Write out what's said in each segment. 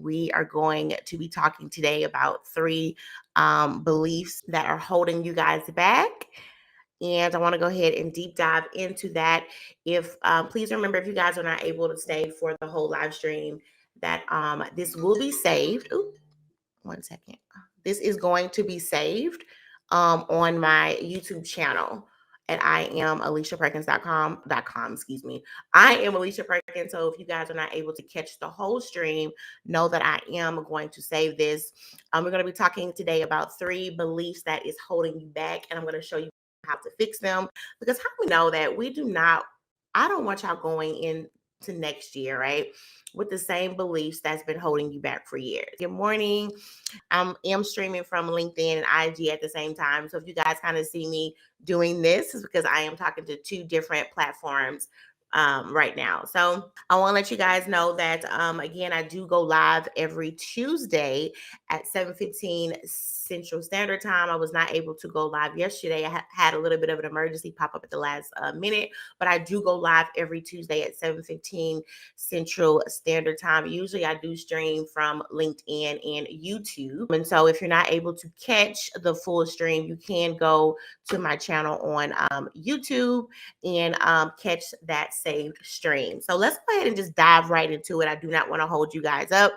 we are going to be talking today about three beliefs that are holding you guys back. And I want to go ahead and deep dive into that. If Please remember, if you guys are not able to stay for the whole live stream, that this will be saved. Ooh, 1 second. This is going to be saved on my YouTube channel at I am AliciaPerkins.com, excuse me. I am Alicia Perkins. So if you guys are not able to catch the whole stream, know that I am going to save this. We're going to be talking today about three beliefs that is holding you back, and I'm going to show you how to fix them, because how we know that I don't want y'all going into next year, right, with the same beliefs that's been holding you back for years. Good morning. I am streaming from LinkedIn and IG at the same time. So if you guys kind of see me doing this, is because I am talking to two different platforms right now. So I want to let you guys know that again, I do go live every Tuesday at 7:15 Central Standard Time. I was not able to go live yesterday. I had a little bit of an emergency pop up at the last minute, but I do go live every Tuesday at 7:15 Central Standard Time. Usually I do stream from LinkedIn and YouTube. And so if you're not able to catch the full stream, you can go to my channel on YouTube and catch that saved stream. So let's go ahead and just dive right into it. I do not want to hold you guys up.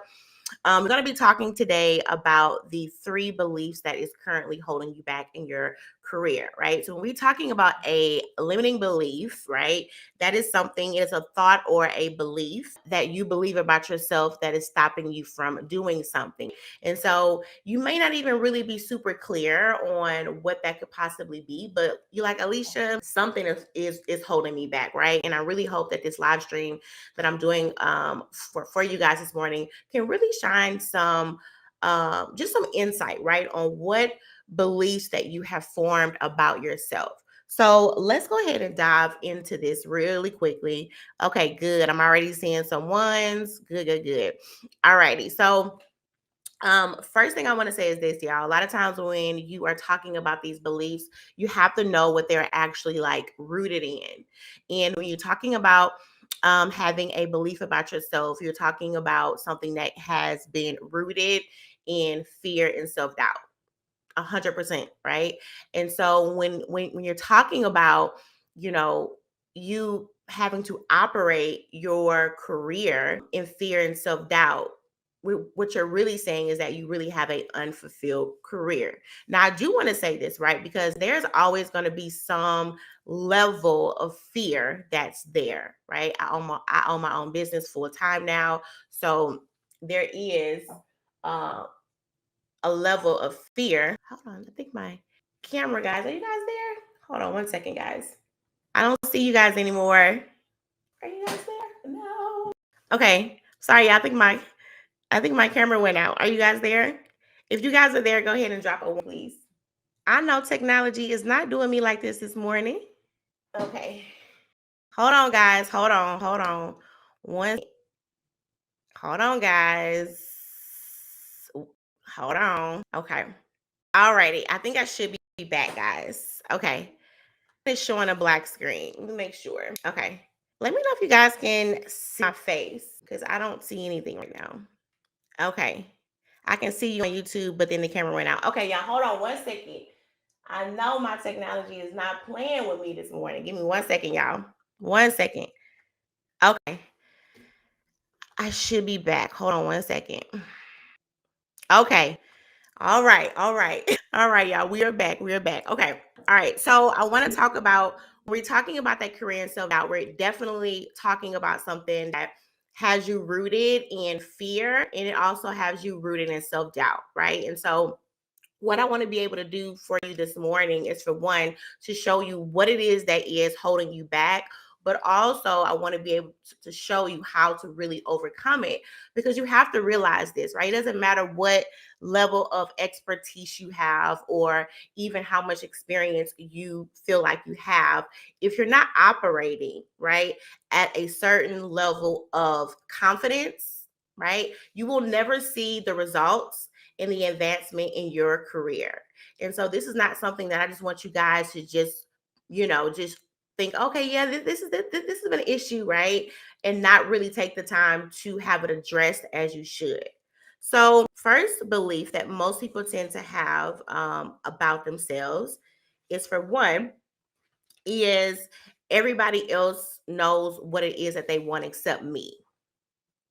We're going to be talking today about the three beliefs that is currently holding you back in your career, right? So when we're talking about a limiting belief, right, that is something, it's a thought or a belief that you believe about yourself that is stopping you from doing something. And so you may not even really be super clear on what that could possibly be, but you're like, Alicia, something is holding me back, right? And I really hope that this live stream that I'm doing for you guys this morning can really shine some just some insight, right, on what beliefs that you have formed about yourself. So let's go ahead and dive into this really quickly. Okay, good. I'm already seeing some ones. Good, good, good. All righty. So first thing I want to say is this, y'all. A lot of times when you are talking about these beliefs, you have to know what they're actually like rooted in. And when you're talking about having a belief about yourself, you're talking about something that has been rooted in fear and self-doubt. 100%, right? And so when you're talking about, you know, you having to operate your career in fear and self-doubt, what you're really saying is that you really have an unfulfilled career. Now, I do want to say this, right? Because there's always going to be some level of fear that's there, right? I own my own business full time now. So there is uh, a level of fear. Hold on, I think my camera, guys, are you guys there? Hold on 1 second, guys. I don't see you guys anymore. Are you guys there? No. Okay. Sorry, I think my camera went out. Are you guys there? If you guys are there, go ahead and drop a one, please. I know technology is not doing me like this morning. Okay. Hold on, guys. Hold on. One. Hold on, guys. Hold on. Okay. Alrighty. I think I should be back, guys. Okay. It's showing a black screen. Let me make sure. Okay. Let me know if you guys can see my face, because I don't see anything right now. Okay. I can see you on YouTube, but then the camera went out. Okay, y'all, hold on 1 second. I know my technology is not playing with me this morning. Give me 1 second, y'all. 1 second. Okay. I should be back. Hold on 1 second. Okay. All right. All right. All right, y'all. We are back. We are back. Okay. All right. So I want to talk about, we're talking about that career and self-doubt. We're definitely talking about something that has you rooted in fear, and it also has you rooted in self-doubt, right? And so what I want to be able to do for you this morning is, for one, to show you what it is that is holding you back. But also, I want to be able to show you how to really overcome it, because you have to realize this, right? It doesn't matter what level of expertise you have, or even how much experience you feel like you have. If you're not operating, right, at a certain level of confidence, right, you will never see the results in the advancement in your career. And so this is not something that I just want you guys to just, just think, okay, yeah, this has been an issue, right? And not really take the time to have it addressed as you should. So, first belief that most people tend to have about themselves is, for one, is everybody else knows what it is that they want except me,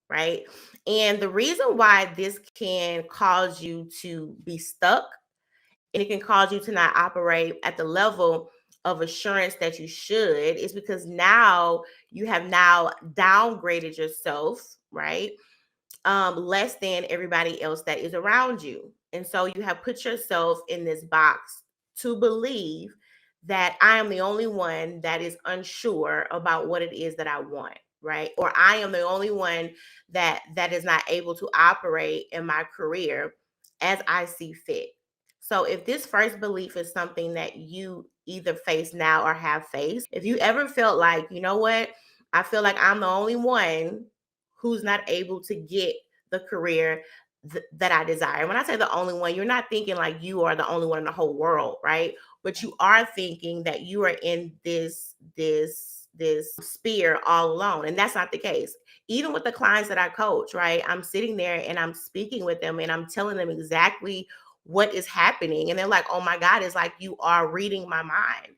right? And the reason why this can cause you to be stuck, and it can cause you to not operate at the level of assurance that you should, is because now you have now downgraded yourself, right? Less than everybody else that is around you. And so you have put yourself in this box to believe that I am the only one that is unsure about what it is that I want, right? Or I am the only one that is not able to operate in my career as I see fit. So if this first belief is something that you either face now or have faced, if you ever felt like, you know what, I feel like I'm the only one who's not able to get the career that I desire. When I say the only one, you're not thinking like you are the only one in the whole world, right? But you are thinking that you are in this sphere all alone, and that's not the case. Even with the clients that I coach, right? I'm sitting there and I'm speaking with them and I'm telling them exactly what is happening, and they're like, "Oh my God, it's like you are reading my mind."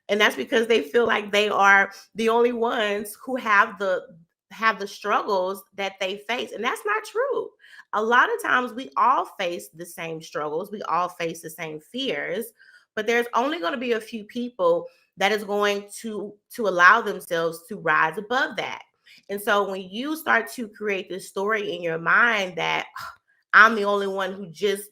And that's because they feel like they are the only ones who have the struggles that they face, and that's not true. A lot of times we all face the same struggles, we all face the same fears, but there's only going to be a few people that is going to allow themselves to rise above that. And so when you start to create this story in your mind that I'm the only one who just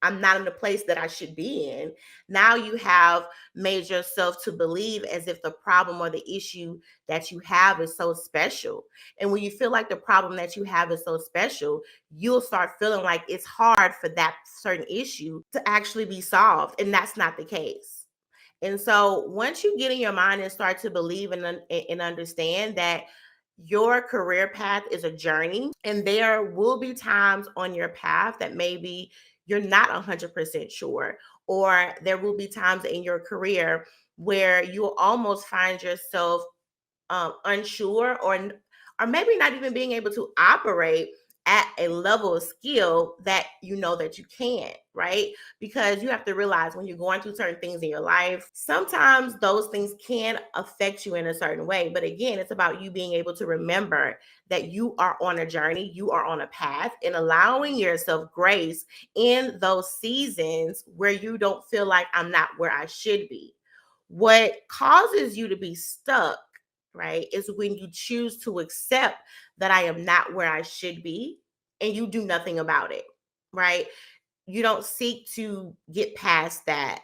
I'm not in the place that I should be in. Now you have made yourself to believe as if the problem or the issue that you have is so special. And when you feel like the problem that you have is so special, you'll start feeling like it's hard for that certain issue to actually be solved. And that's not the case. And so once you get in your mind and start to believe and understand that your career path is a journey, and there will be times on your path that maybe you're not 100% sure, or there will be times in your career where you'll almost find yourself unsure, or maybe not even being able to operate at a level of skill that you know that you can, right? Because you have to realize when you're going through certain things in your life, sometimes those things can affect you in a certain way. But again, it's about you being able to remember that you are on a journey, you are on a path, and allowing yourself grace in those seasons where you don't feel like I'm not where I should be. What causes you to be stuck, right, is when you choose to accept that I am not where I should be and you do nothing about it, right? You don't seek to get past that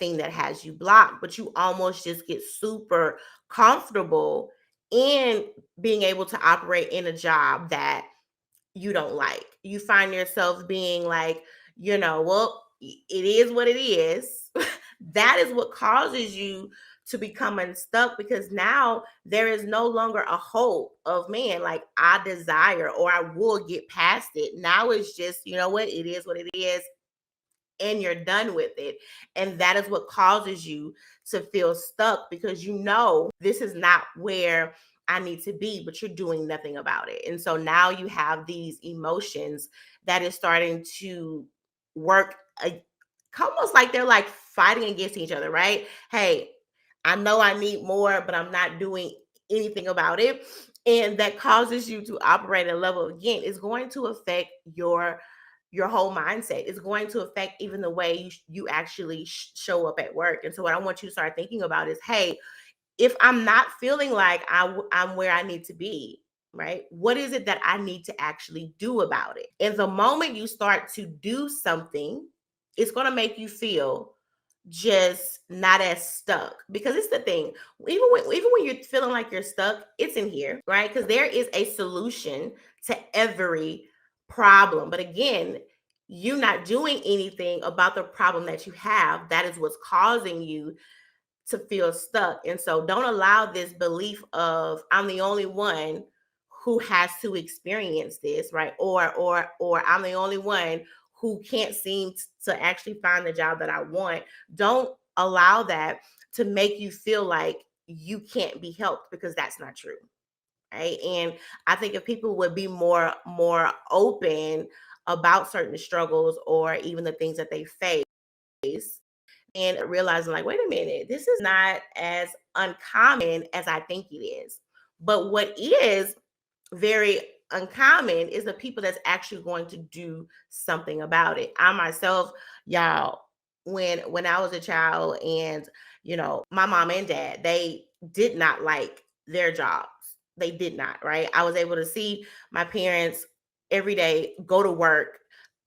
thing that has you blocked, but you almost just get super comfortable in being able to operate in a job that you don't like. You find yourself being like, well, it is what it is. That is what causes you to become unstuck, because now there is no longer a hope of, man, like I desire or I will get past it. Now it's just, you know what, it is what it is, and you're done with it. And that is what causes you to feel stuck, because you know this is not where I need to be, but you're doing nothing about it. And so now you have these emotions that is starting to work almost like they're like fighting against each other, right? Hey, I know I need more, but I'm not doing anything about it. And that causes you to operate at a level, again, is going to affect your whole mindset. Is going to affect even the way you actually show up at work. And so what I want you to start thinking about is, hey, if I'm not feeling like I'm where I need to be, right? What is it that I need to actually do about it? And the moment you start to do something, it's going to make you feel just not as stuck, because it's the thing, even when you're feeling like you're stuck, it's in here, right? Because there is a solution to every problem. But again, you not doing anything about the problem that you have, that is what's causing you to feel stuck. And so don't allow this belief of I'm the only one who has to experience this, right? Or I'm the only one who can't seem to actually find the job that I want. Don't allow that to make you feel like you can't be helped, because that's not true. right? And I think if people would be more open about certain struggles or even the things that they face, and realizing like, wait a minute, this is not as uncommon as I think it is. But what is very uncommon is the people that's actually going to do something about it. I myself, y'all, when I was a child, and my mom and dad, they did not like their jobs. They did not, right? I was able to see my parents every day go to work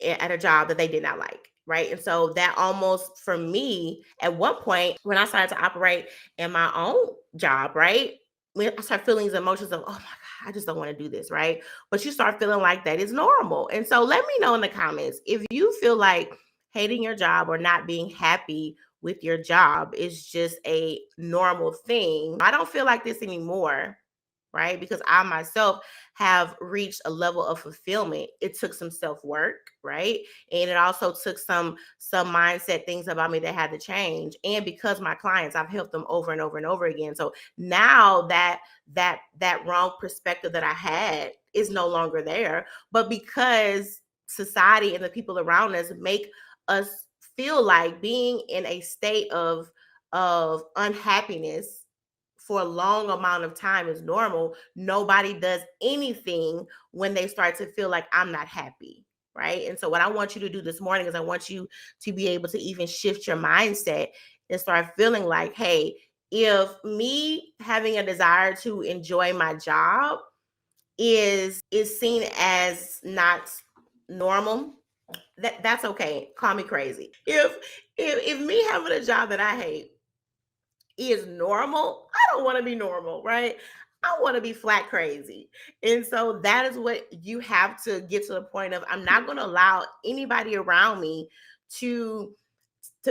at a job that they did not like, right? And so that almost, for me, at one point when I started to operate in my own job, right? When I start feeling these emotions of, oh my God, I just don't want to do this, right? But you start feeling like that is normal. And so let me know in the comments if you feel like hating your job or not being happy with your job is just a normal thing. I don't feel like this anymore, right? Because I myself have reached a level of fulfillment. It took some self-work, right? And it also took some mindset things about me that had to change. And because my clients, I've helped them over and over and over again. So now that wrong perspective that I had is no longer there. But because society and the people around us make us feel like being in a state of unhappiness for a long amount of time is normal, nobody does anything when they start to feel like I'm not happy, right? And so what I want you to do this morning is I want you to be able to even shift your mindset and start feeling like, hey, if me having a desire to enjoy my job is seen as not normal, that's okay. Call me crazy. If me having a job that I hate is normal, I don't want to be normal, right? I want to be flat crazy. And so that is what you have to get to the point of, I'm not going to allow anybody around me to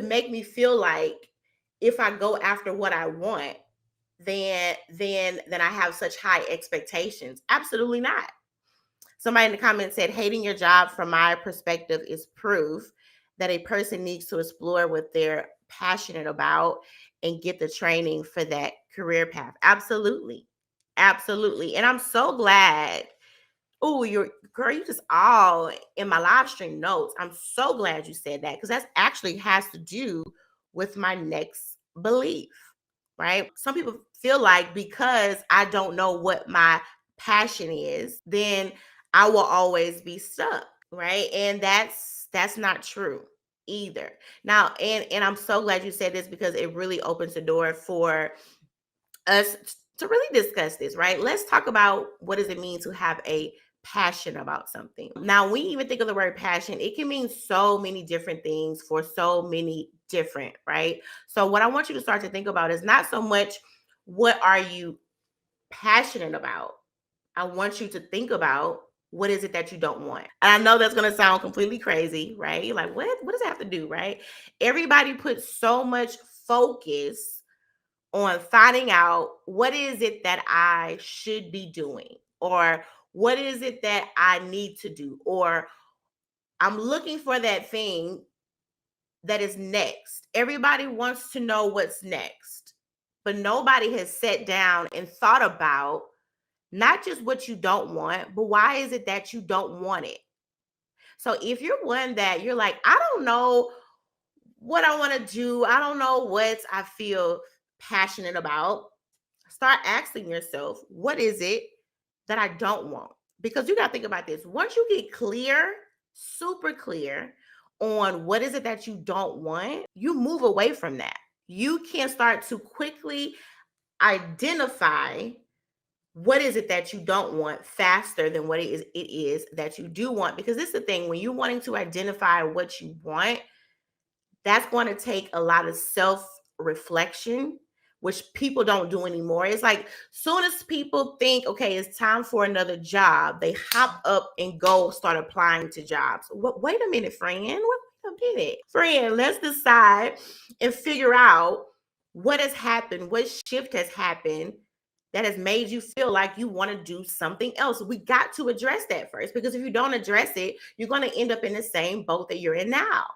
make me feel like if I go after what I want, then I have such high expectations. Absolutely not. Somebody in the comments said, hating your job from my perspective is proof that a person needs to explore what they're passionate about and get the training for that career path. Absolutely. Absolutely. And I'm so glad. Oh, you're girl, you just all in my live stream notes. I'm so glad you said that because that actually has to do with my next belief, right? Some people feel like because I don't know what my passion is, then I will always be stuck, right? And that's not true either. Now, and I'm so glad you said this because it really opens the door for us to really discuss this, right? Let's talk about what does it mean to have a passion about something. Now, when you even think of the word passion, it can mean so many different things for so many different, right? So what I want you to start to think about is not so much what are you passionate about. I want you to think about what is it that you don't want. And I know that's going to sound completely crazy, right? You're like, what does that have to do, right? Everybody puts so much focus on finding out what is it that I should be doing, or what is it that I need to do, or I'm looking for that thing that is next. Everybody wants to know what's next, but nobody has sat down and thought about not just what you don't want, but why is it that you don't want it? So if you're one that you're like, I don't know what I want to do, I don't know what I feel passionate about, start asking yourself, what is it that I don't want? Because you got to think about this. Once you get clear, super clear on what is it that you don't want, you move away from that. You can start to quickly identify what is it that you don't want faster than what it is that you do want. Because this is the thing, when you're wanting to identify what you want, that's going to take a lot of self reflection, which people don't do anymore. It's like soon as people think, okay, it's time for another job, they hop up and go start applying to jobs. Wait a minute, friend. Wait a minute, friend. Let's decide and figure out what has happened, what shift has happened that has made you feel like you want to do something else. We got to address that first, because if you don't address it, you're going to end up in the same boat that you're in now,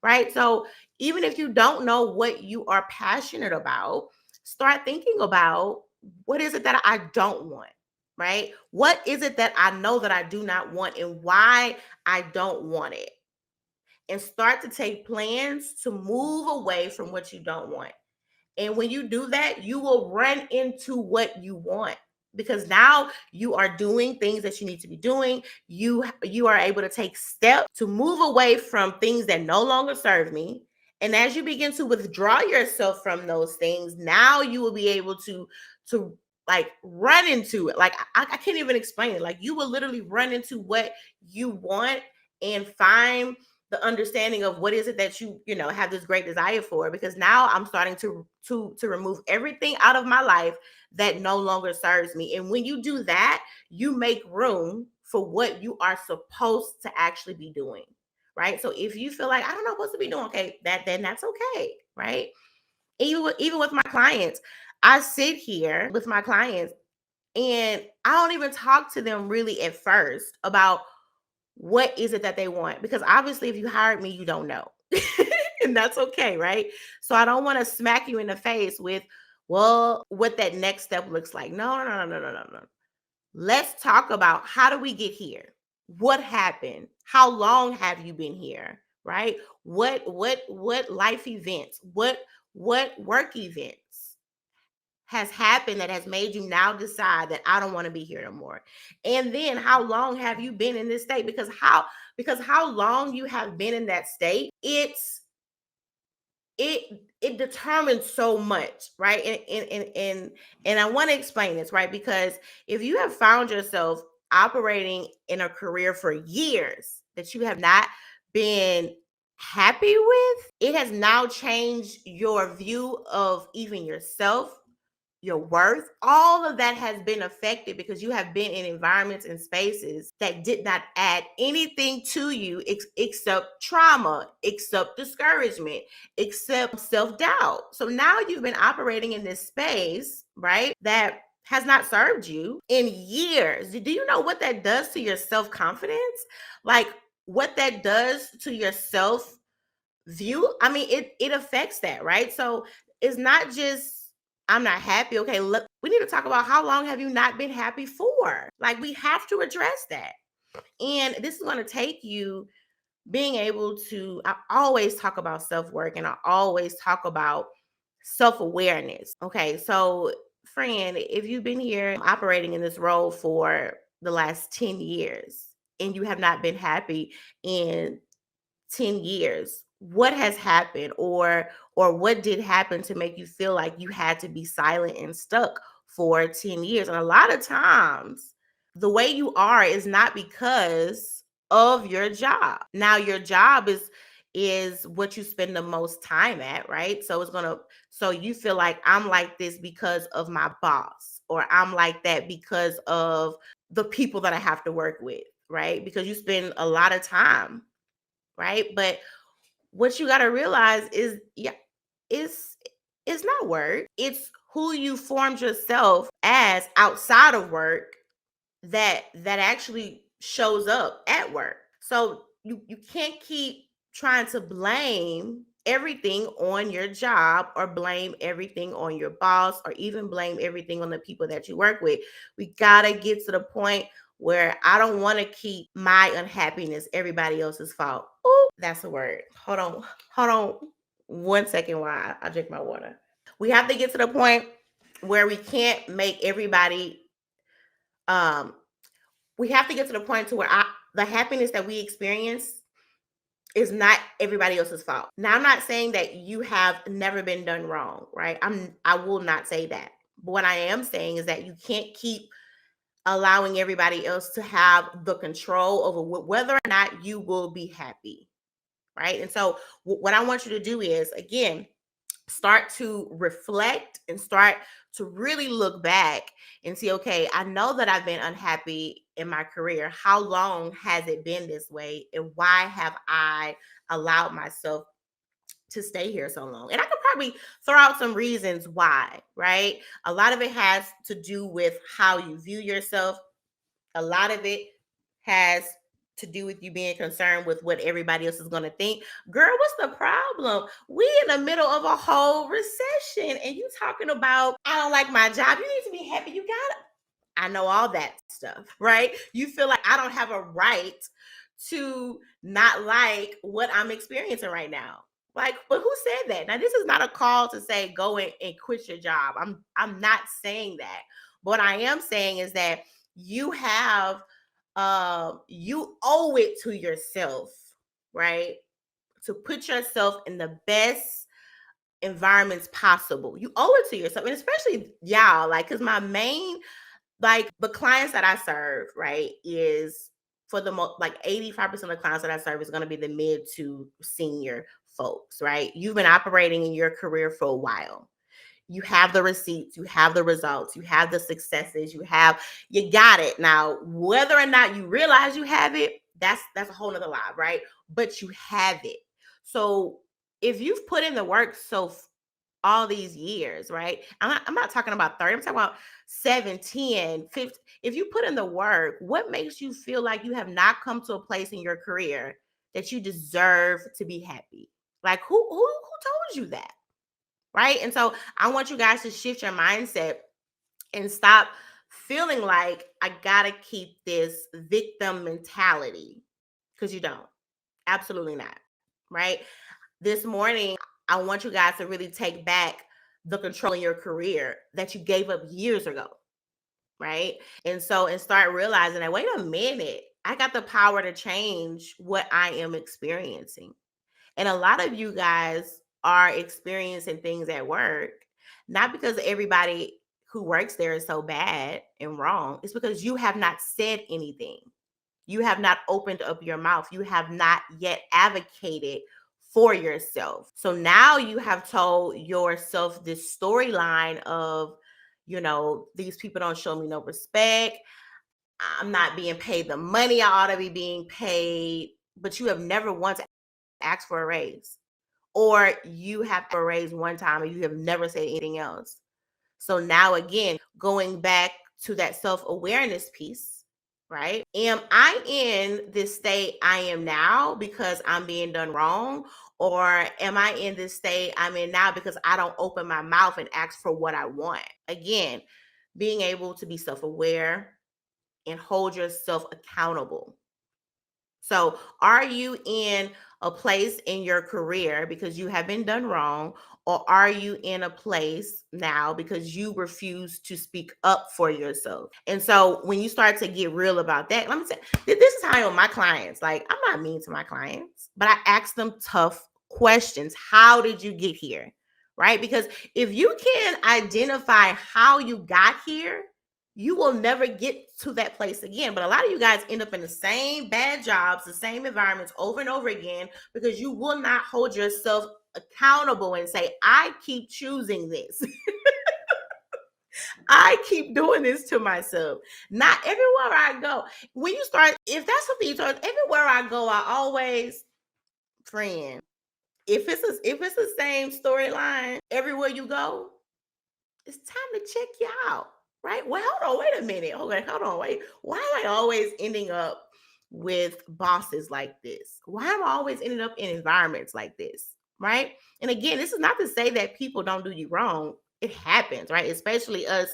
right? So even if you don't know what you are passionate about, start thinking about what is it that I don't want, right? What is it that I know that I do not want and why I don't want it? And start to take plans to move away from what you don't want. And when you do that, you will run into what you want because now you are doing things that you need to be doing. You are able to take steps to move away from things that no longer serve me. And as you begin to withdraw yourself from those things, now you will be able to like run into it. Like I can't even explain it. Like you will literally run into what you want and find the understanding of what is it that you know have this great desire for, because now I'm starting to remove everything out of my life that no longer serves me. And when you do that, you make room for what you are supposed to actually be doing, right? So if you feel like I don't know what to be doing, okay, then that's okay, right? Even with my clients, I sit here with my clients and I don't even talk to them really at first about what is it that they want, because obviously if you hired me you don't know. And that's okay, right? So I don't want to smack you in the face with, well, what that next step looks like. No, no, no, no, no, no, no. Let's talk about how do we get here? What happened? How long have you been here? Right? What life events? What work events has happened that has made you now decide that I don't want to be here no more? And then how long have you been in this state? Because how long you have been in that state, it determines so much, right? And I want to explain this, right? Because if you have found yourself operating in a career for years that you have not been happy with, it has now changed your view of even yourself, your worth. All of that has been affected because you have been in environments and spaces that did not add anything to you except trauma, except discouragement, except self-doubt. So now you've been operating in this space, right, that has not served you in years. Do you know what that does to your self-confidence? Like what that does to your self view? I mean, it affects that, right? So it's not just I'm not happy. Okay, look, we need to talk about how long have you not been happy for? Like we have to address that. And this is going to take you being able to, I always talk about self-work and I always talk about self-awareness. Okay, so friend, if you've been here operating in this role for the last 10 years and you have not been happy in 10 years, what has happened, or what did happen to make you feel like you had to be silent and stuck for 10 years? And a lot of times the way you are is not because of your job. Now your job is what you spend the most time at, right? So you feel like I'm like this because of my boss, or I'm like that because of the people that I have to work with, right? Because you spend a lot of time, right? But what you got to realize is, yeah, it's it's not work. It's who you formed yourself as outside of work that actually shows up at work. So you can't keep trying to blame everything on your job, or blame everything on your boss, or even blame everything on the people that you work with. We got to get to the point where I don't want to keep my unhappiness everybody else's fault. Oh, that's a word. Hold on 1 second while I drink my water. We have to get to the point where we can't make everybody um we have to get to the point to where the happiness that we experience is not everybody else's fault. Now, I'm not saying that you have never been done wrong, right? I will not say that. But what I am saying is that you can't keep allowing everybody else to have the control over whether or not you will be happy, right? And so what I want you to do is, again, start to reflect and start to really look back and see, okay, I know that I've been unhappy in my career. How long has it been this way? And why have I allowed myself to stay here so long? And I could probably throw out some reasons why, right? A lot of it has to do with how you view yourself. A lot of it has to do with you being concerned with what everybody else is going to think. Girl, what's the problem? We in the middle of a whole recession and you talking about I don't like my job. You need to be happy you got it. I know all that stuff, right? You feel like I don't have a right to not like what I'm experiencing right now. Like, but who said that? Now, this is not a call to say go and quit your job. I'm not saying that. What I am saying is that you have you owe it to yourself, right? To put yourself in the best environments possible. You owe it to yourself, and especially y'all, like, because my main, like, the clients that I serve, right, is for the most, like 85% of the clients that I serve is going to be the mid to senior folks, right? You've been operating in your career for a while. You have the receipts, you have the results, you have the successes, you got it. Now, whether or not you realize you have it, that's a whole nother lie, right? But you have it. So if you've put in the work all these years, right? I'm not talking about 30, I'm talking about 7, 10, 15. If you put in the work, what makes you feel like you have not come to a place in your career that you deserve to be happy? Like, who told you that? Right? And so I want you guys to shift your mindset and stop feeling like I gotta keep this victim mentality, because you don't. Absolutely not. Right? This morning, I want you guys to really take back the control in your career that you gave up years ago. Right? And start realizing that, wait a minute, I got the power to change what I am experiencing. And a lot of you guys are experiencing things at work, not because everybody who works there is so bad and wrong. It's because you have not said anything. You have not opened up your mouth. You have not yet advocated for yourself. So now you have told yourself this storyline of, these people don't show me no respect. I'm not being paid the money I ought to be being paid. But you have never once asked for a raise, or you have a raise one time and you have never said anything else. So now, again, going back to that self-awareness piece, right? Am I in this state I am now because I'm being done wrong? Or am I in this state I'm in now because I don't open my mouth and ask for what I want? Again, being able to be self-aware and hold yourself accountable. So, are you in a place in your career because you have been done wrong, or are you in a place now because you refuse to speak up for yourself? And so, when you start to get real about that, let me say, this is how I am with my clients. Like, I'm not mean to my clients, but I ask them tough questions. How did you get here? Right? Because if you can identify how you got here, you will never get to that place again. But a lot of you guys end up in the same bad jobs, the same environments over and over again, because you will not hold yourself accountable and say, I keep choosing this. I keep doing this to myself. Not everywhere I go. When you start, if that's something you start, everywhere I go, I always, friend. If it's the same storyline everywhere you go, it's time to check you out, right? Well, hold on, wait a minute. Okay, hold on, wait. Why am I always ending up with bosses like this? Why am I always ending up in environments like this, right? And again, this is not to say that people don't do you wrong. It happens, right? Especially us,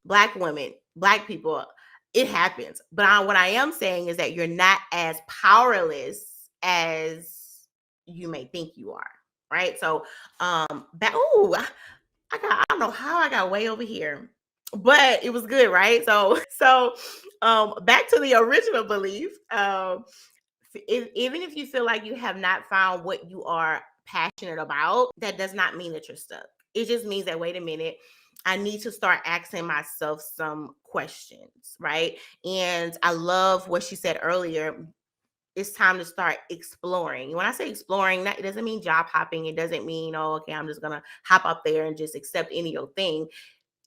Black women, Black people. It happens. But what I am saying is that you're not as powerless as you may think you are, right? So, I don't know how I got way over here, but it was good, right? So back to the original belief. Even if you feel like you have not found what you are passionate about, that does not mean that you're stuck. It just means that, wait a minute, I need to start asking myself some questions, right? And I love what she said earlier. It's time to start exploring. When I say exploring, it doesn't mean job hopping. It doesn't mean, oh, okay, I'm just gonna hop up there and just accept any old thing.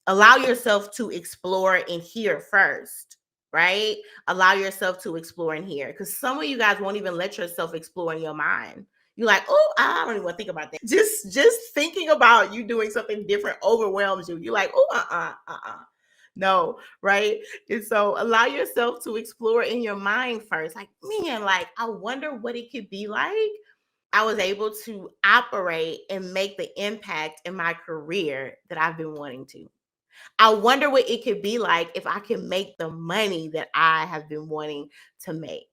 Allow yourself to explore and hear first, right? Allow yourself to explore and hear, because some of you guys won't even let yourself explore in your mind. You're like, oh, I don't even want to think about that. Just thinking about you doing something different overwhelms you. You're like, oh, no, right? And so allow yourself to explore in your mind first. Like, man, like, I wonder what it could be like. I was able to operate and make the impact in my career that I've been wanting to. I wonder what it could be like if I can make the money that I have been wanting to make.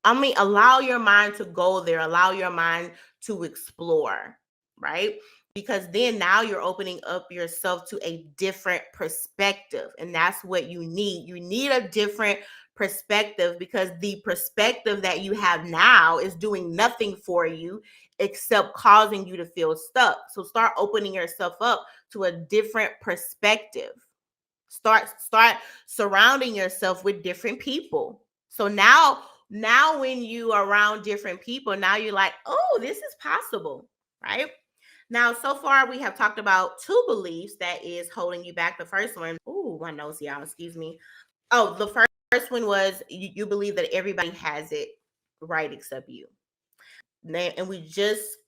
I mean, allow your mind to go there, allow your mind to explore, right? Because then now you're opening up yourself to a different perspective. And that's what you need. You need a different perspective because the perspective that you have now is doing nothing for you except causing you to feel stuck. So start opening yourself up to a different perspective. Start surrounding yourself with different people. So now when you are around different people, now you're like, oh, this is possible, right? Now, so far we have talked about two beliefs that is holding you back. The first one, oh, my nose, y'all, excuse me. Oh, the first one was you believe that everybody has it right except you. And we just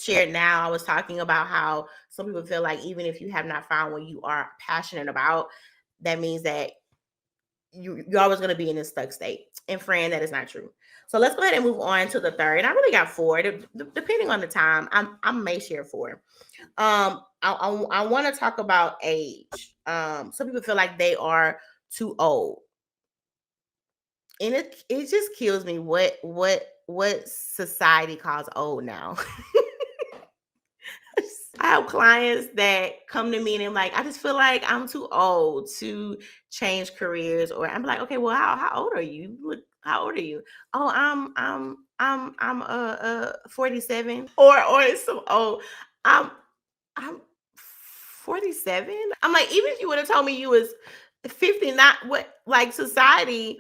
shared now. I was talking about how some people feel like even if you have not found what you are passionate about, that means that you're always going to be in this stuck state. And friend, that is not true. So let's go ahead and move on to the third. And I really got four. Depending on the time, I may share four. I want to talk about age. Some people feel like they are too old, and it just kills me what society calls old now. I have clients that come to me and I'm like, I just feel like I'm too old to change careers. Or I'm like, okay, well, how old are you? Look, how old are you? Oh, I'm 47. Or it's so old. I'm 47. I'm like, even if you would have told me you was 50, not what like society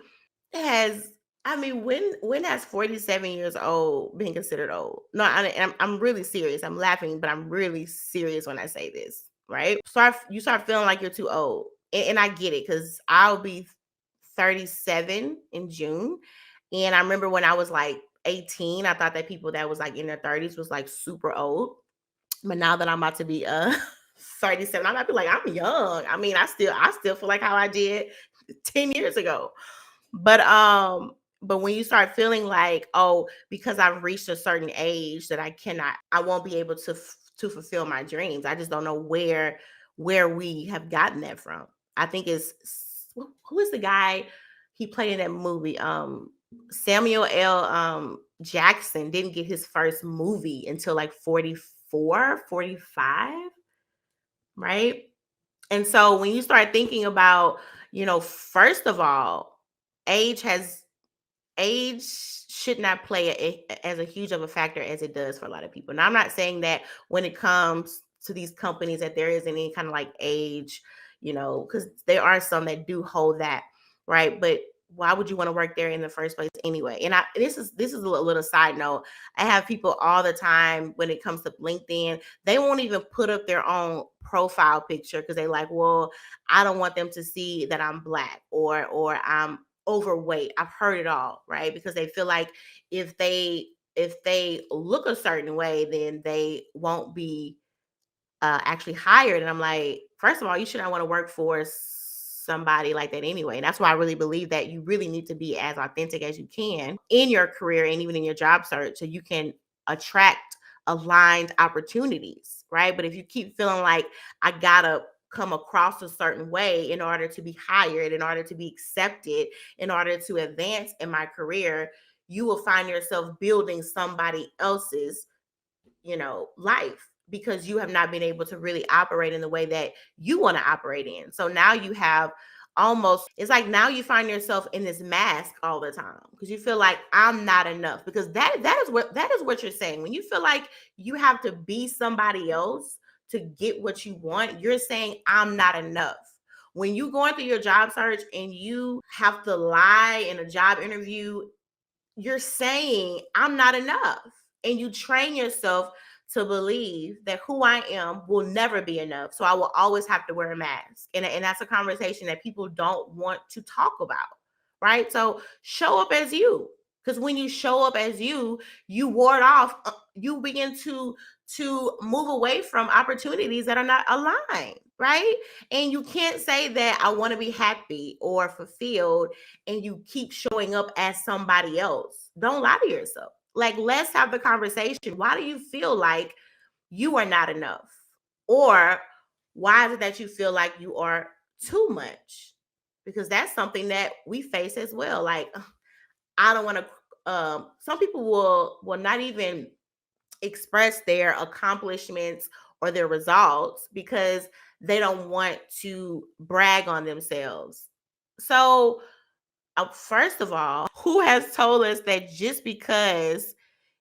has. I mean, when has 47 years old been considered old? No, I'm really serious. I'm laughing, but I'm really serious when I say this, right? You start feeling like you're too old. And I get it because I'll be 37 in June. And I remember when I was like 18, I thought that people that was like in their 30s was like super old. But now that I'm about to be 37, I'm about to be like, I'm young. I mean, I still feel like how I did 10 years ago. But when you start feeling like, oh, because I've reached a certain age that I won't be able to fulfill my dreams. I just don't know where we have gotten that from. I think who is the guy he played in that movie? Samuel L. Jackson didn't get his first movie until like 44, 45, right? And so when you start thinking about, first of all, age has age should not play as a huge of a factor as it does for a lot of people. Now, I'm not saying that when it comes to these companies that there isn't any kind of like age, because there are some that do hold that, right? But why would you want to work there in the first place anyway? And this is a little side note. I have people all the time when it comes to LinkedIn, they won't even put up their own profile picture because they like, well, I don't want them to see that I'm black or I'm overweight. I've heard it all, right? Because they feel like if they look a certain way, then they won't be actually hired. And I'm like, first of all, you should not want to work for somebody like that anyway. And that's why I really believe that you really need to be as authentic as you can in your career and even in your job search so you can attract aligned opportunities, right? But if you keep feeling like I gotta come across a certain way in order to be hired, in order to be accepted, in order to advance in my career, you will find yourself building somebody else's life because you have not been able to really operate in the way that you want to operate in. So now you have almost, it's like now you find yourself in this mask all the time because you feel like I'm not enough, because that is what you're saying. When you feel like you have to be somebody else to get what you want, you're saying I'm not enough. When you going through your job search and you have to lie in a job interview, you're saying I'm not enough. And you train yourself to believe that who I am will never be enough. So I will always have to wear a mask. And that's a conversation that people don't want to talk about. Right. So show up as you. Because when you show up as you ward off, you begin to move away from opportunities that are not aligned. Right. And you can't say that I want to be happy or fulfilled and you keep showing up as somebody else. Don't lie to yourself. Like, let's have the conversation. Why do you feel like you are not enough? Or Why is it that you feel like you are too much? Because that's something that we face as well. Like, I don't want to. Some people will not even express their accomplishments or their results because they don't want to brag on themselves. So, first of all, who has told us that just because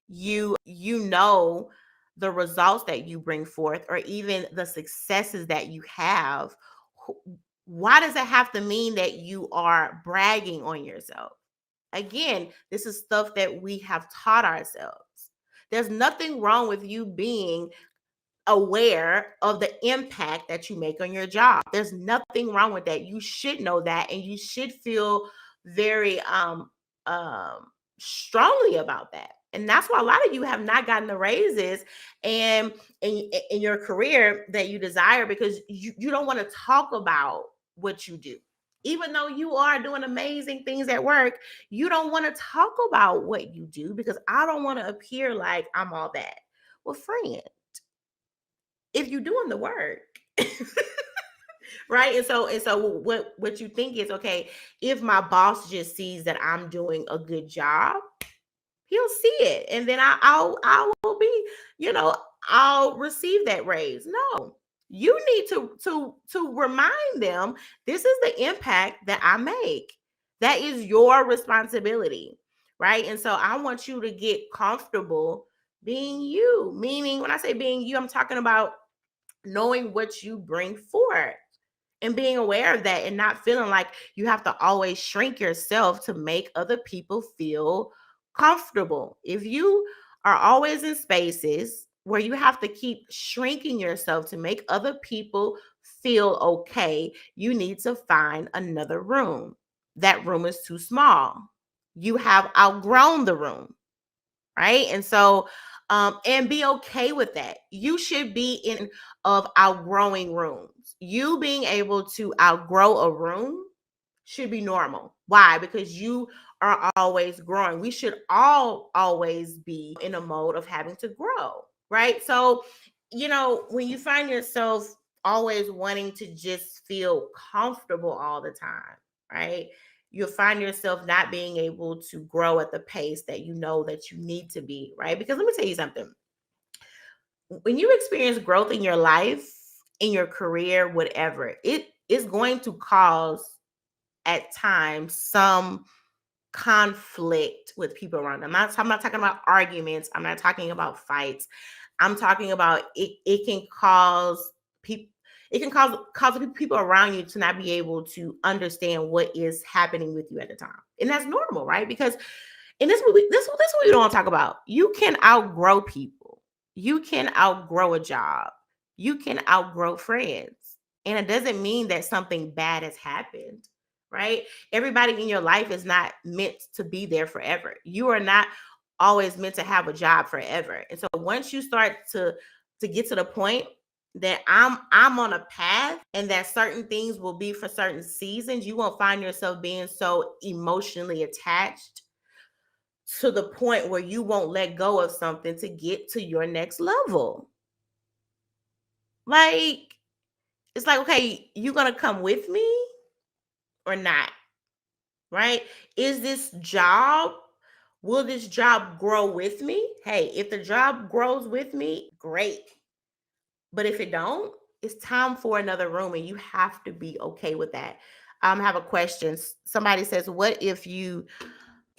you know the results that you bring forth or even the successes that you have, why does it have to mean that you are bragging on yourself? Again, this is stuff that we have taught ourselves. There's nothing wrong with you being aware of the impact that you make on your job. There's nothing wrong with that. You should know that, and you should feel very um strongly about that. And that's why a lot of you have not gotten the raises and in your career that you desire, because you don't want to talk about what you do. Even though you are doing amazing things at work, you don't want to talk about what you do because I don't want to appear like I'm all that. Well, friend, if you're doing the work, right? And so what you think is, okay, if my boss just sees that I'm doing a good job, he'll see it, and then I will be, you know, I'll receive that raise. No, you need to remind them, this is the impact that I make. That is your responsibility, right? And so I want you to get comfortable being you. Meaning, when I say being you, I'm talking about knowing what you bring forth and being aware of that and not feeling like you have to always shrink yourself to make other people feel comfortable. If you are always in spaces where you have to keep shrinking yourself to make other people feel okay, you need to find another room. That room is too small. You have outgrown the room, right? And so, and be okay with that. You should be in of outgrowing rooms. You being able to outgrow a room should be normal. Why? Because you are always growing. We should all always be in a mode of having to grow, right? So, when you find yourself always wanting to just feel comfortable all the time, right? You'll find yourself not being able to grow at the pace that you know that you need to be, right? Because let me tell you something. When you experience growth in your life, in your career, whatever, it is going to cause at times some conflict with people around them. I'm not talking about arguments. I'm not talking about fights. I'm talking about it can cause people, it can cause people around you to not be able to understand what is happening with you at the time. And that's normal, right? Because and this is what we don't talk about. You can outgrow people. You can outgrow a job. You can outgrow friends. And it doesn't mean that something bad has happened, right? Everybody in your life is not meant to be there forever. You are not always meant to have a job forever. And so once you start to get to the point that I'm on a path and that certain things will be for certain seasons, you won't find yourself being so emotionally attached to the point where you won't let go of something to get to your next level. Like, it's like, okay, you gonna come with me or not? Right? Is this job, will this job grow with me? Hey, if the job grows with me, great. But if it don't, it's time for another room and you have to be okay with that. I have a question. Somebody says, what if you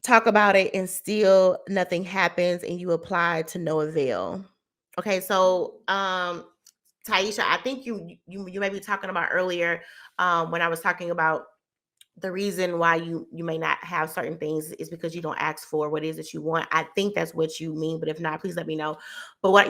talk about it and still nothing happens and you apply to no avail? Okay, so Taisha, I think you may be talking about earlier, when I was talking about the reason why you may not have certain things is because you don't ask for what it is that you want. I think that's what you mean, but if not, please let me know. But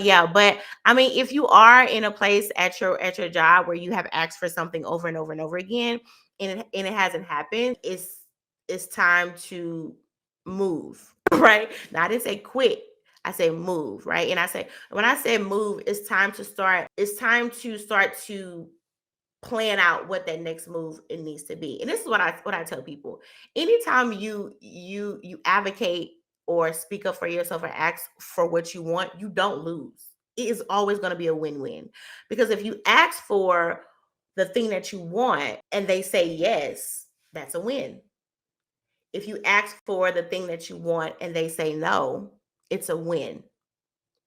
I mean, if you are in a place at your job where you have asked for something over and over and over again, and it hasn't happened, it's time to move. Right now, I didn't say quit, I say move, right? And I say, when I say move, it's time to start to plan out what that next move it needs to be. And this is what I tell people. Anytime you advocate or speak up for yourself or ask for what you want, you don't lose. it is always going to be a win-win. Because if you ask for the thing that you want and they say yes, that's a win. If you ask for the thing that you want and they say no, it's a win,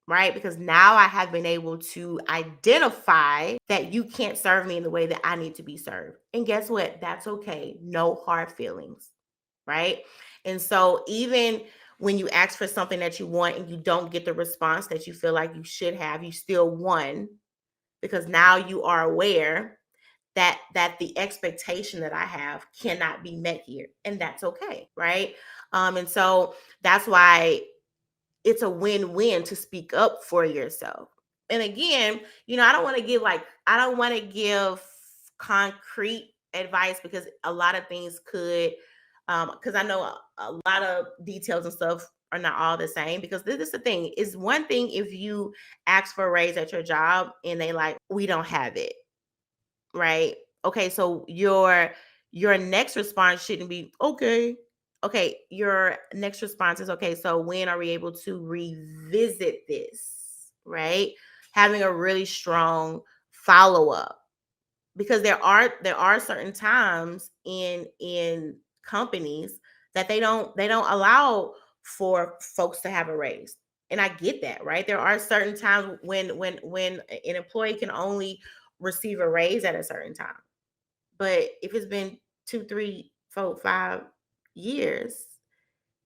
right? Because now I have been able to identify that you can't serve me in the way that I need to be served. And guess what? That's okay. No hard feelings, right? And so even when you ask for something that you want and you don't get the response that you feel like you should have, you still won, because now you are aware that the expectation that I have cannot be met here, and that's okay, right? And so that's why it's a win-win to speak up for yourself. And again, I don't want to give concrete advice, because a lot of things could because I know a lot of details and stuff are not all the same. Because this is the thing, is one thing if you ask for a raise at your job and they like, we don't have it, right? Okay, so your next response shouldn't be okay. Okay, your next response is, okay, so when are we able to revisit this, right? Having a really strong follow up, because there are certain times in companies that they don't allow for folks to have a raise. And I get that, right? There are certain times when an employee can only receive a raise at a certain time. But if it's been 2, 3, 4, 5 years,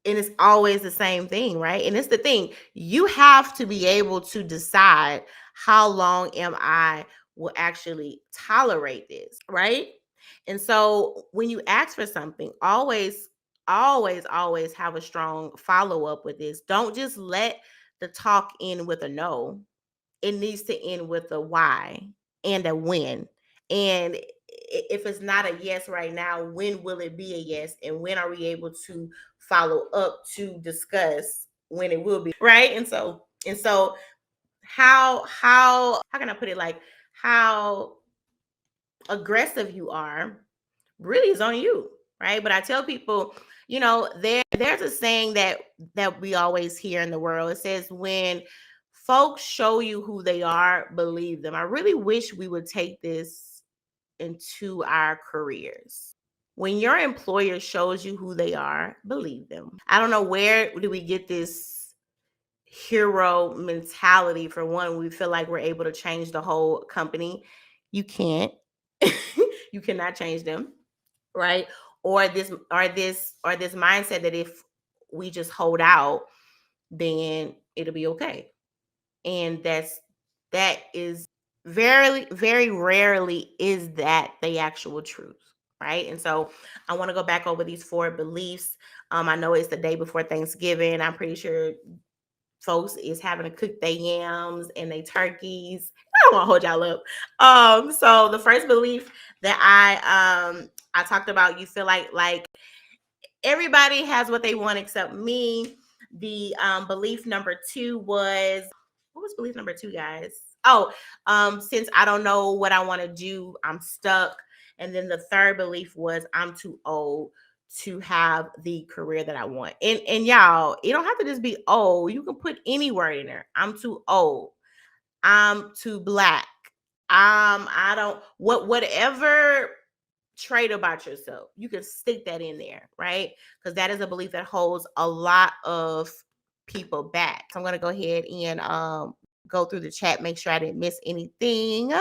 and it's always the same thing, right? And it's the thing, you have to be able to decide, how long am I will actually tolerate this, right? And so when you ask for something, always have a strong follow up with this. Don't just let the talk end with a no. It needs to end with a why and a when. And if it's not a yes right now, when will it be a yes? And when are we able to follow up to discuss when it will be, right? And so how can I put it, like, how aggressive you are really is on you, right? But I tell people, there's a saying that we always hear in the world. It says, when folks show you who they are, believe them. I really wish we would take this into our careers. When your employer shows you who they are, believe them. I don't know, where do we get this hero mentality? For one, we feel like we're able to change the whole company. You can't. You cannot change them, right? Or this mindset that if we just hold out, then it'll be okay. And that is very rarely is that the actual truth, right? And so I want to go back over these 4 beliefs. I know it's the day before Thanksgiving. I'm pretty sure folks is having to cook their yams and their turkeys. I don't want to hold y'all up. So the first belief that I talked about, you feel like everybody has what they want except me. The belief number 2 was, what was belief number 2, guys? Oh, since I don't know what I want to do, I'm stuck. And then the third belief was, I'm too old to have the career that I want. And y'all, you don't have to just be old. You can put any word in there. I'm too old. I'm too black. I don't, whatever trait about yourself, you can stick that in there, right? Because that is a belief that holds a lot of people back. So I'm going to go ahead and go through the chat, make sure I didn't miss anything.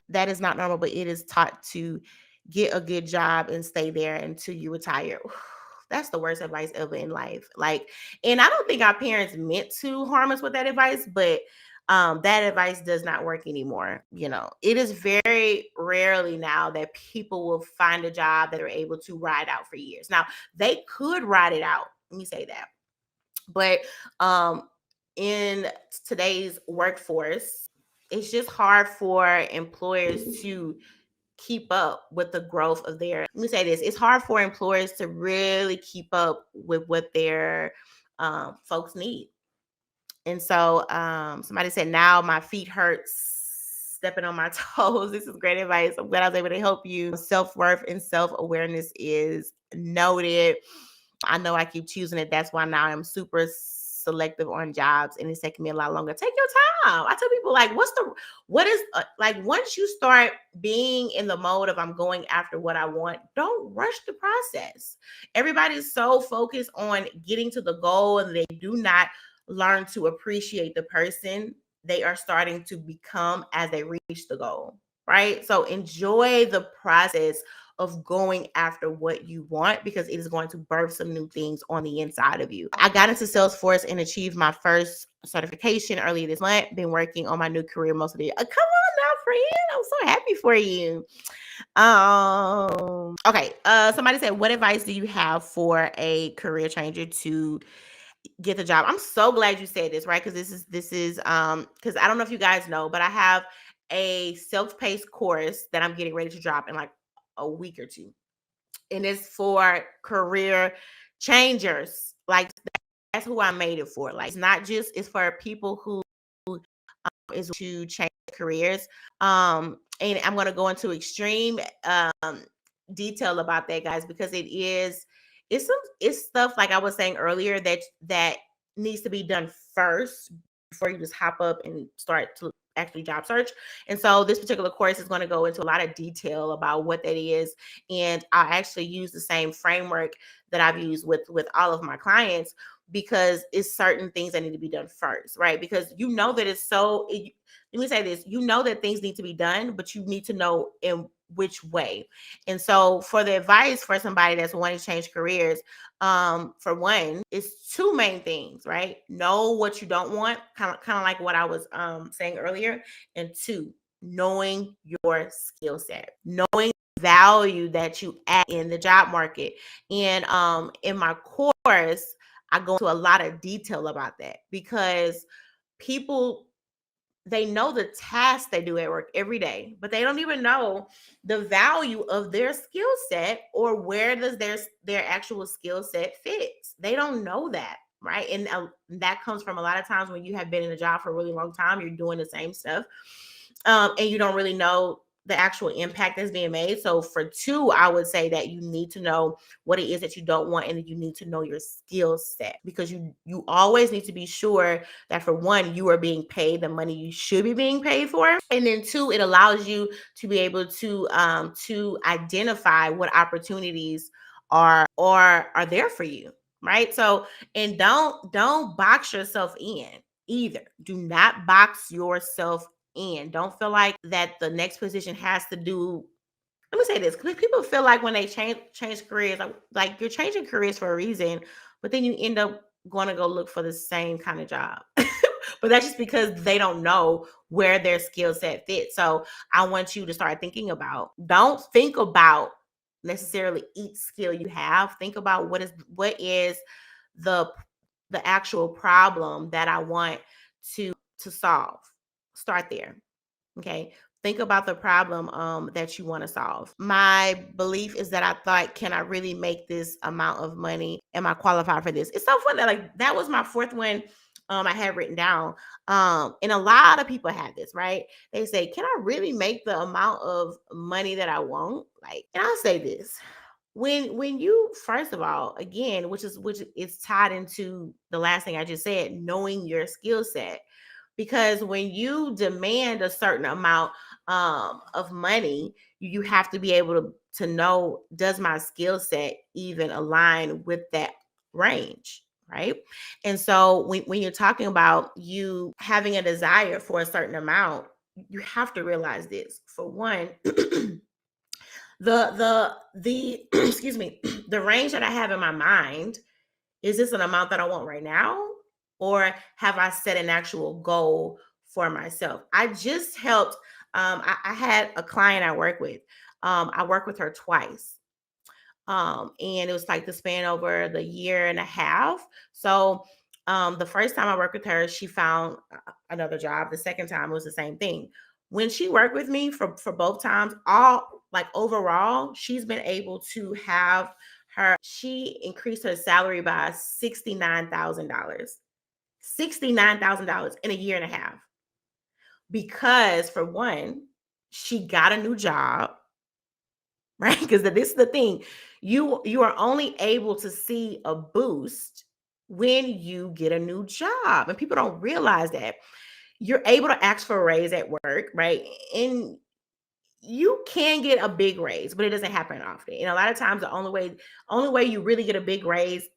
That is not normal, but it is taught to get a good job and stay there until you retire. That's the worst advice ever in life. Like, and I don't think our parents meant to harm us with that advice, but that advice does not work anymore. It is very rarely now that people will find a job that are able to ride out for years. Now, they could ride it out. Let me say that. But in today's workforce, it's just hard for employers to keep up with the growth of their, let me say this, it's hard for employers to really keep up with what their folks need. And so somebody said, now my feet hurts stepping on my toes. This is great advice. I'm glad I was able to help you. Self-worth and self-awareness is noted. I know I keep choosing it. That's why now I'm super selective on jobs and it's taking me a lot longer. Take your time. I tell people, like, what is like, once you start being in the mode of I'm going after what I want, don't rush the process. Everybody's so focused on getting to the goal and they do not learn to appreciate the person they are starting to become as they reach the goal, right? So enjoy the process of going after what you want, because it is going to birth some new things on the inside of you. I got into Salesforce and achieved my first certification earlier this month. Been working on my new career most of the year. Come on now, friend. I'm so happy for you. Okay. Somebody said, what advice do you have for a career changer to get the job? I'm so glad you said this, right? Because this is because I don't know if you guys know, but I have a self-paced course that I'm getting ready to drop in like a week or two. And it's for career changers. Like, that's who I made it for. Like, it's not just, it's for people who is to change careers. And I'm going to go into extreme detail about that, guys, because it's stuff, like I was saying earlier, that needs to be done first before you just hop up and start to actually job search. And so this particular course is going to go into a lot of detail about what that is. And I actually use the same framework that I've used with all of my clients, because it's certain things that need to be done first, right? Because you know that let me say this, you know that things need to be done, but you need to know in which way. And so for the advice for somebody that's wanting to change careers, for one, it's two main things, right? Know what you don't want, kind of like what I was saying earlier. And two, knowing your skill set, knowing value that you add in the job market. And in my course, I go into a lot of detail about that, because people, they know the tasks they do at work every day, but they don't even know the value of their skill set, or where does their actual skill set fits. They don't know that, right? And that comes from a lot of times when you have been in a job for a really long time, you're doing the same stuff, and you don't really know the actual impact that's being made. So for two, I would say that you need to know what it is that you don't want, and you need to know your skill set, because you always need to be sure that, for one, you are being paid the money you should be being paid for, and then two, it allows you to be able to identify what opportunities are there for you, right? So, and don't box yourself in either. Do not box yourself in. Don't feel like that the next position has to do. Let me say this, because people feel like when they change careers, like you're changing careers for a reason, but then you end up going to go look for the same kind of job. But that's just because they don't know where their skill set fits. So I want you to start thinking about, don't think about necessarily each skill you have. Think about what is the actual problem that I want to solve. Start there. Okay. Think about the problem that you want to solve. My belief is that I thought, can I really make this amount of money? Am I qualified for this? It's so funny. Like, that was my fourth one I had written down. And a lot of people have this, right? They say, can I really make the amount of money that I want? Like, and I'll say this. When you, first of all, again, which is tied into the last thing I just said, knowing your skill set. Because when you demand a certain amount of money, you have to be able to know, does my skill set even align with that range, right? And so when you're talking about you having a desire for a certain amount, you have to realize this. For one, the excuse me, the range that I have in my mind, is this an amount that I want right now? Or have I set an actual goal for myself? I just helped, I had a client I work with. I worked with her twice. And it was like the span over the year and a half. So the first time I worked with her, she found another job. The second time it was the same thing. When she worked with me for both times, all like overall, she's been able to have she increased her salary by $69,000. $69,000 in a year and a half. Because, for one, she got a new job, right? Because this is the thing. You are only able to see a boost when you get a new job. And people don't realize that you're able to ask for a raise at work, right? And you can get a big raise, but it doesn't happen often. And a lot of times the only way you really get a big raise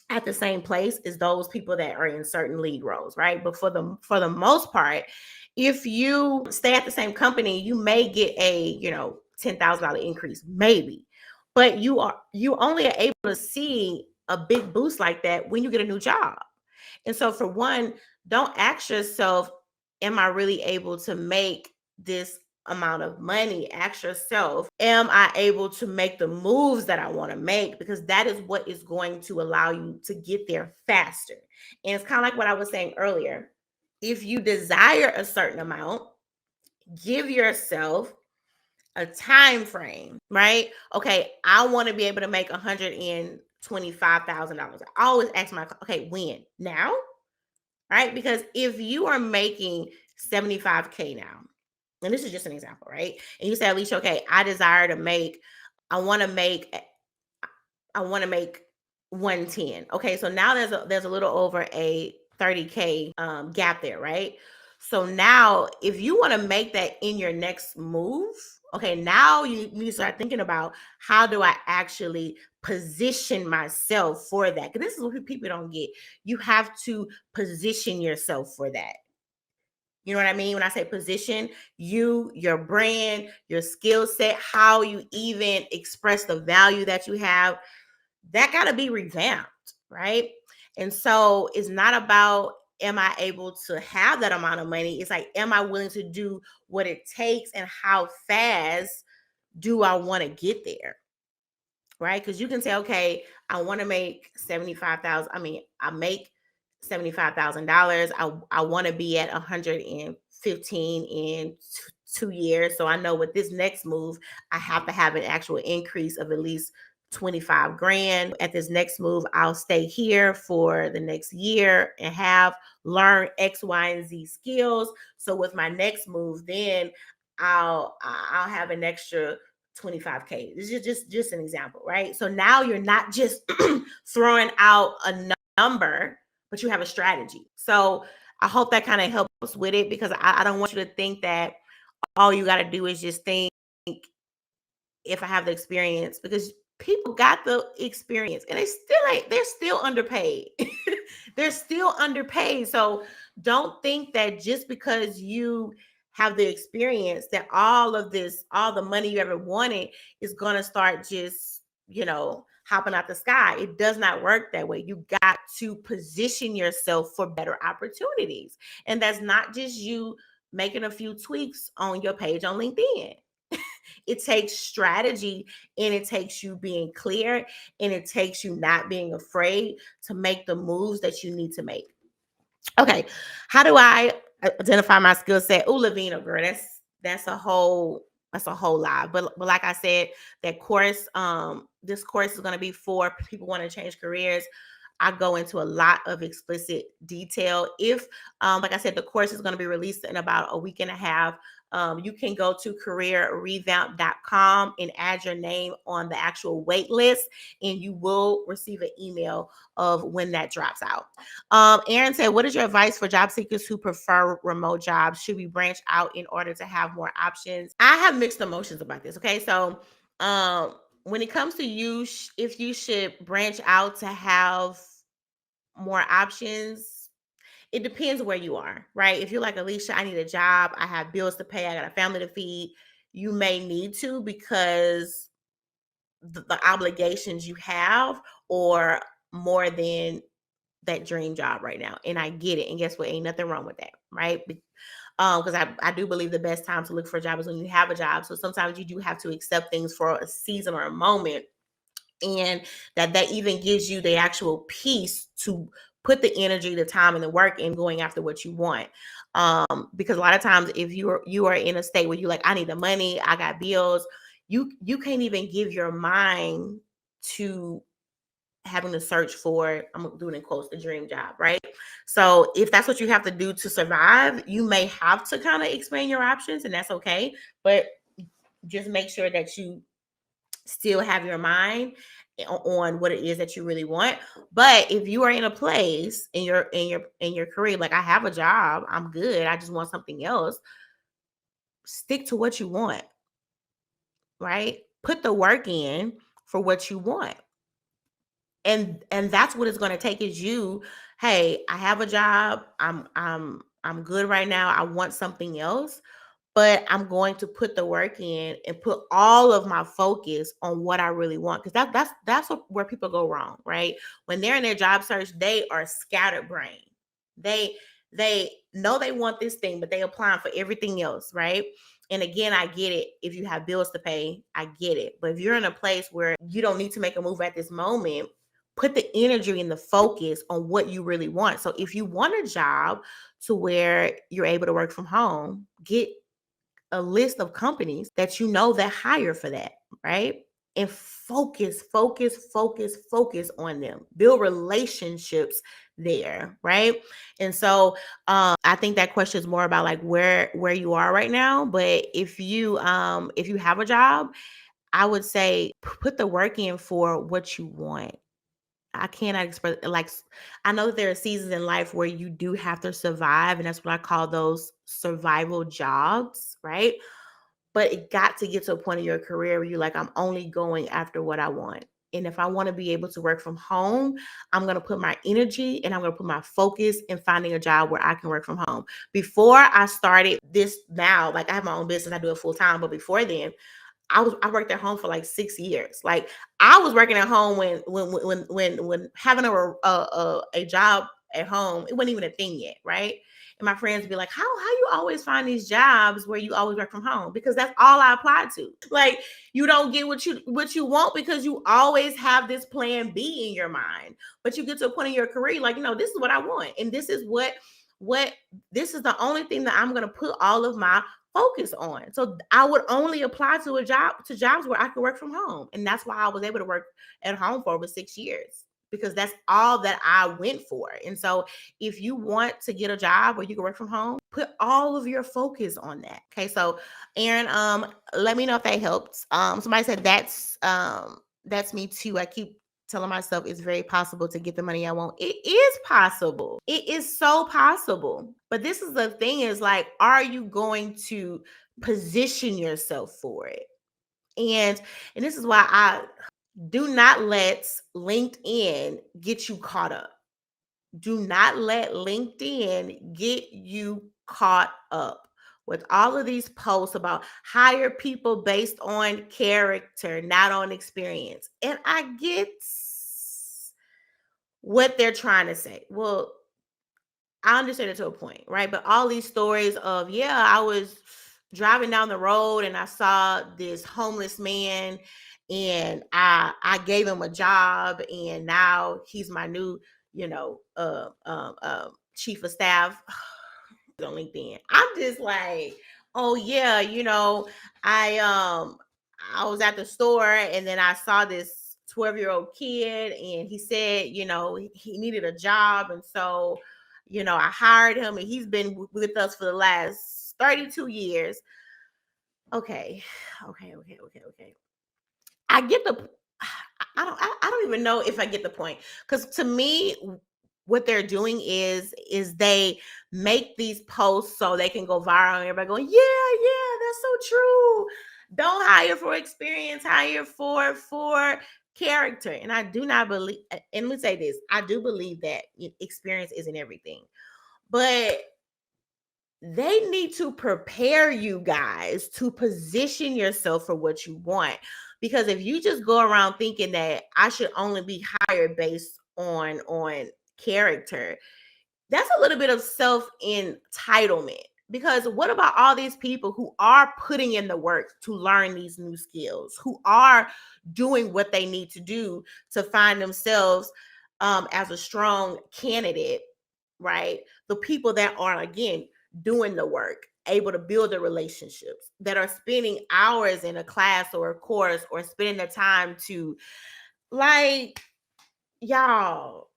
at the same place is those people that are in certain lead roles, right? But for the most part, if you stay at the same company, you may get a $10,000 increase, maybe, but you only are able to see a big boost like that when you get a new job. And so, for one, don't ask yourself, am I really able to make this amount of money? Ask yourself, am I able to make the moves that I want to make? Because that is what is going to allow you to get there faster. And it's kind of like what I was saying earlier. If you desire a certain amount, give yourself a time frame, right? Okay, I want to be able to make $125,000. I always ask okay, when? Now? Right? Because if you are making 75K now, and this is just an example, right? And you say, Alicia, okay, I want to make I want to make 110. Okay, so now there's a little over a 30K gap there, right? So now if you want to make that in your next move, okay, now you need to start thinking about, how do I actually position myself for that? Because this is what people don't get. You have to position yourself for that. You know what I mean? When I say position, your brand, your skill set, how you even express the value that you have, that got to be revamped, right? And so it's not about, am I able to have that amount of money? It's like, am I willing to do what it takes, and how fast do I want to get there? Right? Because you can say, okay, I want to make 75,000. I mean, I make $75,000. I want to be at 115 in 2 years. So I know with this next move, I have to have an actual increase of at least 25 grand. At this next move, I'll stay here for the next year and learn X, Y, and Z skills. So with my next move, then I'll have an extra 25K. This is just an example, right? So now you're not just throwing out a number, but you have a strategy. So I hope that kind of helps with it, because I don't want you to think that all you got to do is just think, if I have the experience, because people got the experience and they're still underpaid. They're still underpaid. So don't think that just because you have the experience, that all the money you ever wanted is going to start just, hopping out the sky. It does not work that way. You got to position yourself for better opportunities. And that's not just you making a few tweaks on your page on LinkedIn. It takes strategy, and it takes you being clear, and it takes you not being afraid to make the moves that you need to make. Okay, how do I identify my skill set? Oh, Lavina, girl, that's a whole lot. But like I said, this course is going to be for people want to change careers. I go into a lot of explicit detail. If, like I said, the course is going to be released in about a week and a half. You can go to careerrevamp.com and add your name on the actual wait list, and you will receive an email of when that drops out. Aaron said, what is your advice for job seekers who prefer remote jobs? Should we branch out in order to have more options? I have mixed emotions about this. Okay. So, when it comes to you, if you should branch out to have more options, it depends where you are, right? If you're like, Alicia, I need a job, I have bills to pay, I got a family to feed, you may need to, because the obligations you have, or more than that dream job right now. And I get it. And guess what? Ain't nothing wrong with that, right? Because I do believe the best time to look for a job is when you have a job. So sometimes you do have to accept things for a season or a moment, and that even gives you the actual peace to put the energy, the time, and the work in going after what you want. Because a lot of times, if you are in a state where you're like, I need the money, I got bills, you can't even give your mind to having to search for, I'm doing in quotes, the dream job, right? So if that's what you have to do to survive, you may have to kind of expand your options, and that's okay. But just make sure that you still have your mind on what it is that you really want. But if you are in a place in your career, like, I have a job, I'm good, I just want something else, stick to what you want, right? Put the work in for what you want. And that's what it's going to take is you, hey, I have a job, I'm good right now, I want something else, but I'm going to put the work in and put all of my focus on what I really want. Because where people go wrong, right? When they're in their job search, they are scattered brain. They know they want this thing, but they applying for everything else, right? And again, I get it. If you have bills to pay, I get it. But if you're in a place where you don't need to make a move at this moment, put the energy and the focus on what you really want. So if you want a job to where you're able to work from home, get a list of companies that you know that hire for that, right? And focus on them. Build relationships there, right? And so I think that question is more about like where you are right now. But if you have a job, I would say put the work in for what you want. I cannot express, like, I know that there are seasons in life where you do have to survive, and that's what I call those survival jobs, right? But it got to get to a point in your career where you're like, I'm only going after what I want. And if I want to be able to work from home, I'm going to put my energy and I'm going to put my focus in finding a job where I can work from home. Before I started this now, like, I have my own business, I do it full time. But before then, I worked at home for like 6 years. Like, I was working at home when having a job at home, it wasn't even a thing yet, right? And my friends would be like, how you always find these jobs where you always work from home? Because that's all I applied to. Like, you don't get what you want because you always have this plan B in your mind. But you get to a point in your career, like, this is what I want, and this is what this is the only thing that I'm gonna put all of my focus on. So I would only apply to jobs where I could work from home. And that's why I was able to work at home for over 6 years, because that's all that I went for. And so if you want to get a job where you can work from home, put all of your focus on that. Okay. So Aaron, let me know if that helps. Somebody said that's me too. I keep telling myself it's very possible to get the money I want. It is possible. It is so possible. But this is the thing, is like, are you going to position yourself for it? And this is why I do not let LinkedIn get you caught up. Do not let LinkedIn get you caught up with all of these posts about hire people based on character, not on experience. And I get what they're trying to say. Well, I understand it to a point, right? But all these stories of, yeah, I was driving down the road and I saw this homeless man and I gave him a job and now he's my new, chief of staff on LinkedIn. I'm just like, oh yeah, I was at the store and then I saw this 12-year-old kid and he said, he needed a job. And so, I hired him and he's been with us for the last 32 years. Okay. Okay. I get the I don't even know if I get the point, because to me what they're doing is they make these posts so they can go viral and everybody going, yeah, that's so true. Don't hire for experience, hire for character. And I do not believe, and let me say this, I do believe that experience isn't everything, but they need to prepare you guys to position yourself for what you want. Because if you just go around thinking that I should only be hired based on character, that's a little bit of self entitlement. Because what about all these people who are putting in the work to learn these new skills, who are doing what they need to do to find themselves as a strong candidate, right? The people that are, again, doing the work, able to build the relationships, that are spending hours in a class or a course or spending the time to, like, y'all.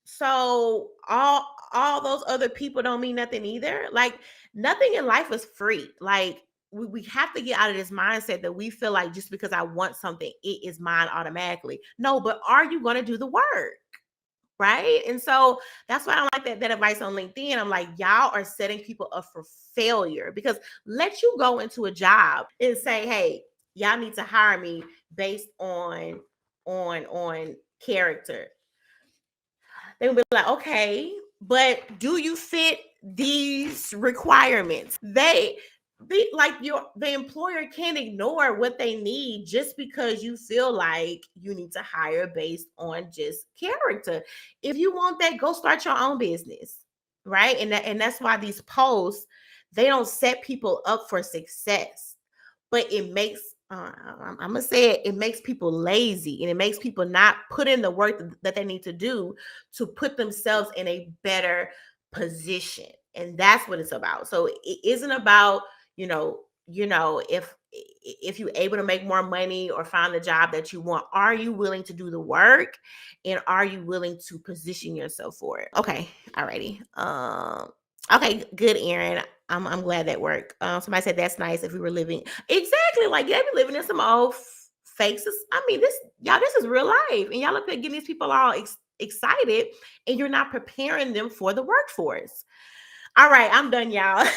So all those other people don't mean nothing either. Like, nothing in life is free. Like, we have to get out of this mindset that we feel like just because I want something, it is mine automatically. No, but are you going to do the work? Right. And so that's why I don't like that advice on LinkedIn. I'm like, y'all are setting people up for failure, because let you go into a job and say, hey, y'all need to hire me based on character. They will be like, okay, but do you fit these requirements? The employer can't ignore what they need just because you feel like you need to hire based on just character. If you want that, go start your own business, right? And that's why these posts, they don't set people up for success, but it makes I'm gonna say it makes people lazy, and it makes people not put in the work that they need to do to put themselves in a better position. And that's what it's about. So it isn't about, if you're able to make more money or find the job that you want, are you willing to do the work, and are you willing to position yourself for it? Okay, alrighty. Okay, good, Aaron. I'm glad that worked. Somebody said that's nice if we were living exactly like, yeah, we living in some old fakes. I mean, this is real life, and y'all up there getting these people all excited, and you're not preparing them for the workforce. All right, I'm done, y'all.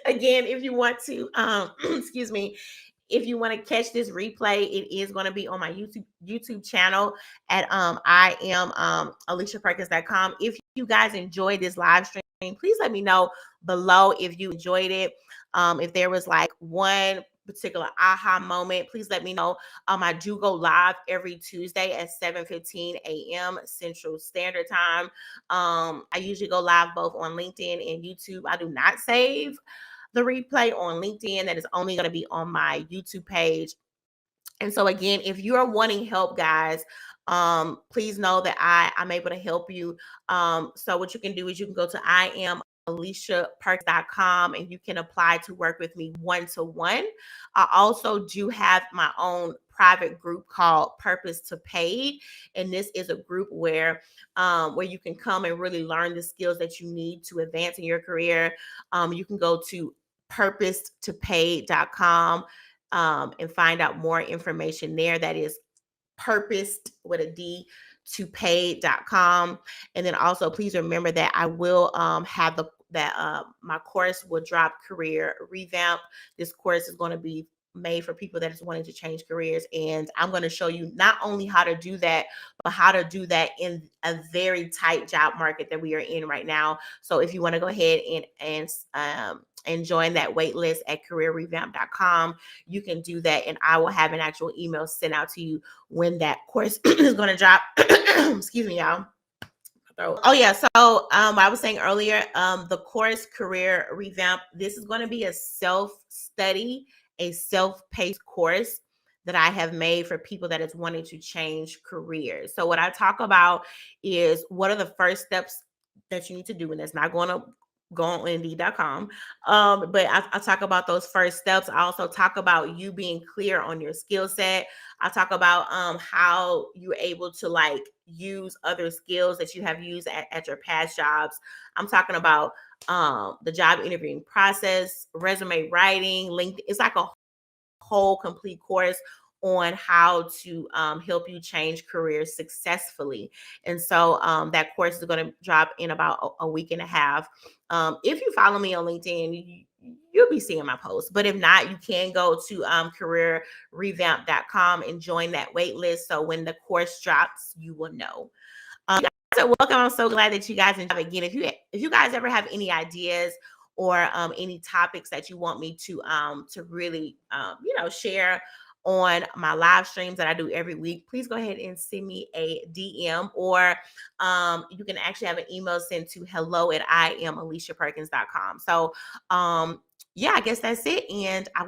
Again, if you want to, excuse me, if you want to catch this replay, it is going to be on my YouTube channel at I am AliciaPerkins.com. If you guys enjoyed this live stream, please let me know below if you enjoyed it. If there was like one particular aha moment, please let me know. I do go live every Tuesday at 7:15 a.m. Central Standard Time. I usually go live both on LinkedIn and YouTube. I do not save the replay on LinkedIn. That is only going to be on my YouTube page. And so again, if you are wanting help, guys, please know that I'm able to help you. So what you can do is you can go to IamAliciaPerkins.com, and you can apply to work with me one-to-one. I also do have my own private group called Purpose to Paid, and this is a group where you can come and really learn the skills that you need to advance in your career. You can go to purposetopaid.com and find out more information there. That is purposed with a D to paid.com. And then also please remember that I will have my course will drop, Career Revamp. This course is going to be made for people that is wanting to change careers, and I'm going to show you not only how to do that, but how to do that in a very tight job market that we are in right now. So if you want to go ahead and join that wait list at careerrevamp.com, you can do that, and I will have an actual email sent out to you when that course is going to drop. Excuse me, y'all. Oh yeah, so I was saying earlier, the course Career Revamp, this is going to be a self-study, a self-paced course that I have made for people that is wanting to change careers. So what I talk about is what are the first steps that you need to do, and that's not going to go on Indeed.com. But I talk about those first steps. I also talk about you being clear on your skill set. I talk about how you're able to like use other skills that you have used at your past jobs. I'm talking about the job interviewing process, resume writing, LinkedIn. It's like a whole complete course on how to help you change careers successfully. And so that course is going to drop in about a week and a half. If you follow me on LinkedIn, you'll be seeing my posts. But if not, you can go to careerrevamp.com and join that wait list. So when the course drops, you will know. So welcome. I'm so glad that you guys enjoy. Again, if you guys ever have any ideas or any topics that you want me to really share on my live streams that I do every week, please go ahead and send me a DM, or you can actually have an email sent to hello@IamAliciaPerkins.com. So yeah, I guess that's it, and I will